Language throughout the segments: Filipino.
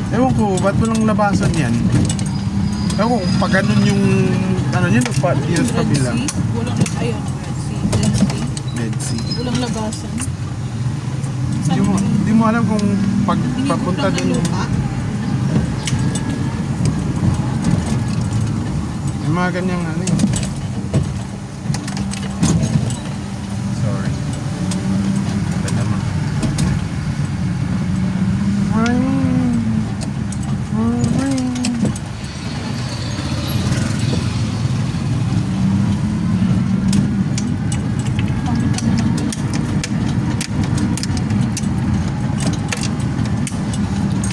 Ewan ko, ba't walang labasan yan? Ewan ko, pag ganun yung ano yun, pa, dito sa kabila. Red Sea? Walang ayun, Red Sea. Red Sea. Dead Sea. Walang labasan. Di mo alam kung pag Hindi papunta ng dun. lupa. Yung mga ganyang ano yun. Sorry. Ito naman.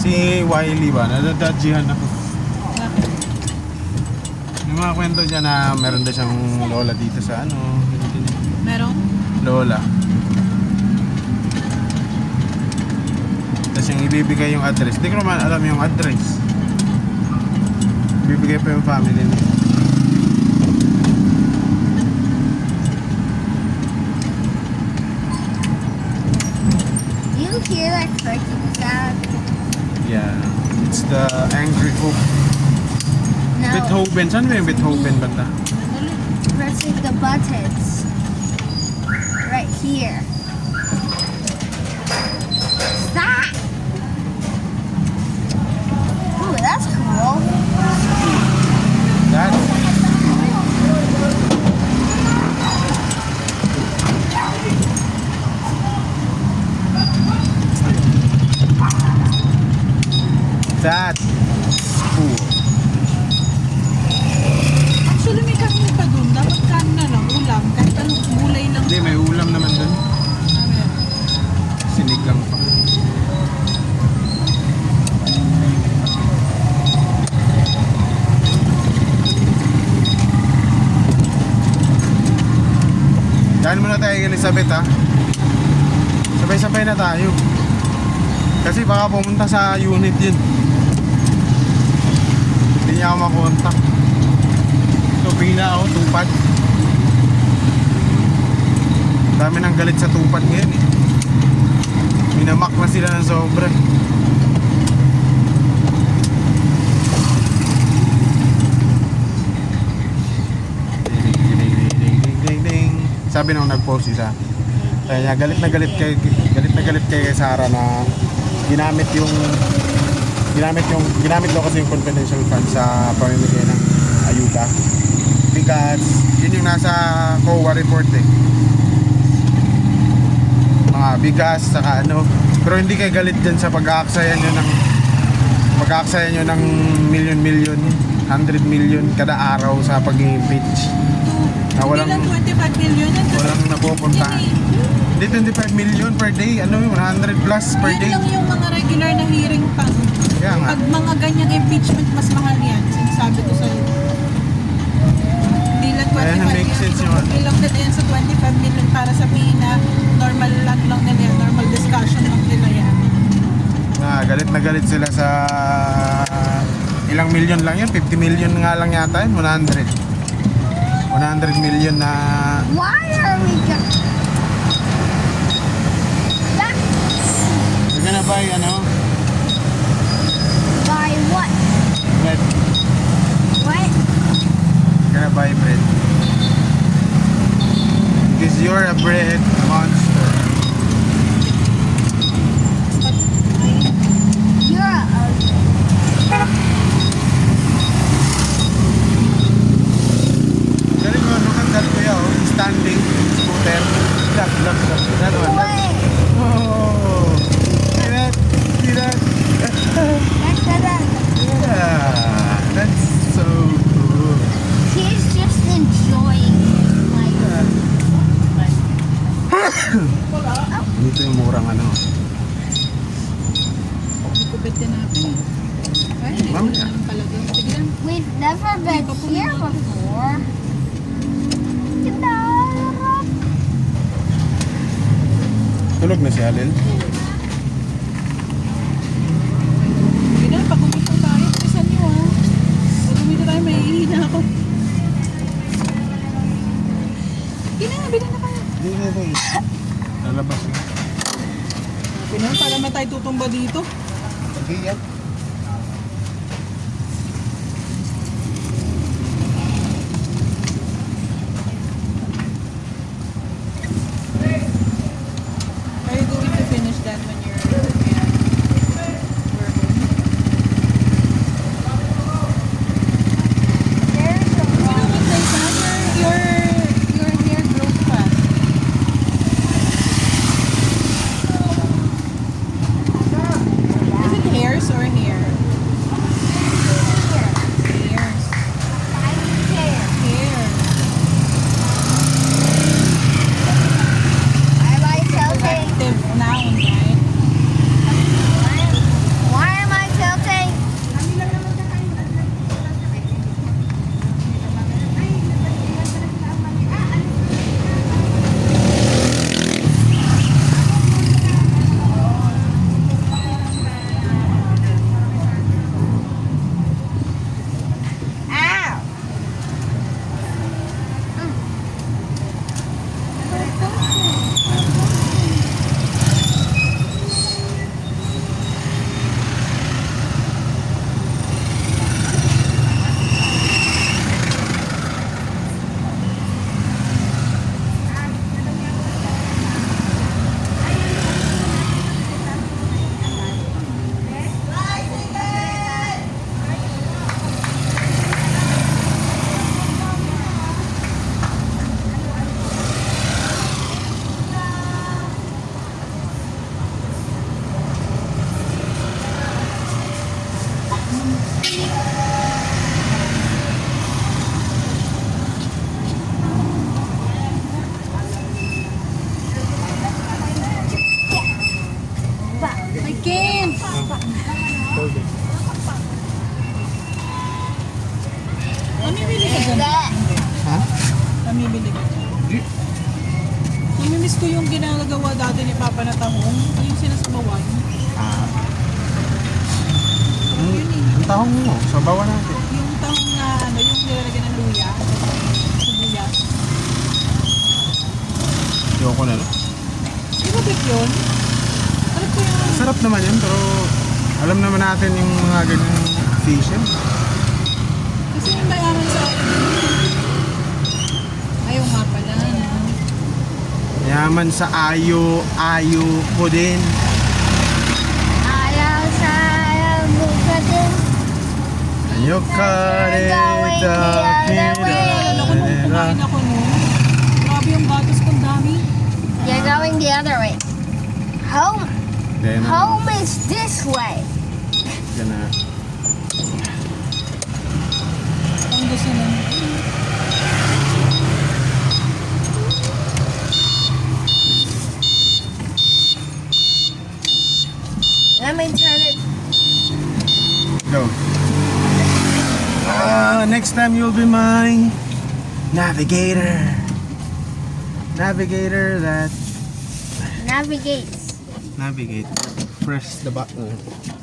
Si Wiley ba? Nadadadjihan ako. Yung mga kwento dyan na meron daw siyang lola dito sa ano. Meron? Lola. Tapos yung ibibigay yung address. Hindi ko naman alam yung address. Ibibigay pa yung family niya. You hear that clicking sound? Yeah. It's the Angry Hope. No. Beethoven. Saan ba yung Beethoven banda? Pressing the buttons. Right here. Stop! Ooh, that's cool. That? That's cool. Actually, may karne pa dun. Dapat kanin na lang, ulam. Kahit anong gulay lang. Hindi, may ulam naman dun. Meron. Sinig lang pa. Dahil muna tayo kay Elizabeth ha. Sabay-sabay na tayo. Kasi baka pumunta sa unit yun. Hindi niya ako makontak. So pila ako, tupad. Dami nang galit sa tupad ngayon eh. Minamak na sila ng sobra. Sabi nung nag-post isa, kaya galit na galit kay Sarah na ginamit daw kasi yung confidential fund sa pamimigay ng ayuda because yun yung nasa COA report eh, mga bigas saka ano, pero hindi kayo galit dyan sa pag-aaksayan nyo ng million 100 million kada araw sa pag-impeach na walang Hindi lang 25 million. walang napupuntahan. Hindi 25 million per day, ano yung 100 plus per Yan day. lang yung mga regular na hearing pa. Kaya nga. Pag mga ganyang impeachment, mas mahal yan. Sinasabi ko sa'yo. Hindi lang 25 Kaya make sense yun. Hindi lang nila yan sa 25 million para sabihin na normal lang nila yan. Normal discussion lang nila yan. Galit na galit sila sa ilang million lang yun, 50 million nga lang yata yun, 100 million na Why are we going? you're gonna buy ano, By what? bread, What? you're gonna buy bread because you're a bread monster. You're a Galing mo, look at that kuya, oh, standing scooter, look, that one, Wait. oh, see that, yeah, that's so cool. He's just enjoying like Dito yung murang ano. Kubit din natin. Ay, hindi ko Mamaya. naman pala doon. Tignan. we've never been here before. Tulog na si Alel. Tignan, pag kumito tayo, isan nyo ah. Pag kumito tayo, may ihina ako. Tignan, bilan na kayo. Hindi. Lalabas eh. Pinan, para man tayo tutumba dito. Okay yan. ko yung ginagawa dati ni Papa na tahong. Yung sinasabawan. Ah, Sarap yun eh. ang tahong mo, sabawan natin. Yung tahong na ano, yung nilalagyan ng luya. Sibuyas. Ayoko na, no? Di ba bet yun? Sarap ko yung... Sarap naman yun, pero alam naman natin yung mga ganyan fish eh. Kasi yung mayaman sa akin. Ayaw nga pala. Yaman sa ayo ko din. Ayaw sa ayaw buka din. Ayo ka rin Naalala ko nung kumain ako noon. Grabe yung gatos kong dami. You're going the other way. Home. Home is this way. Yan na. Ang gusto nun. Let me turn it. Go. Next time you'll be my navigator. Navigator that Navigates. navigate. Press the button.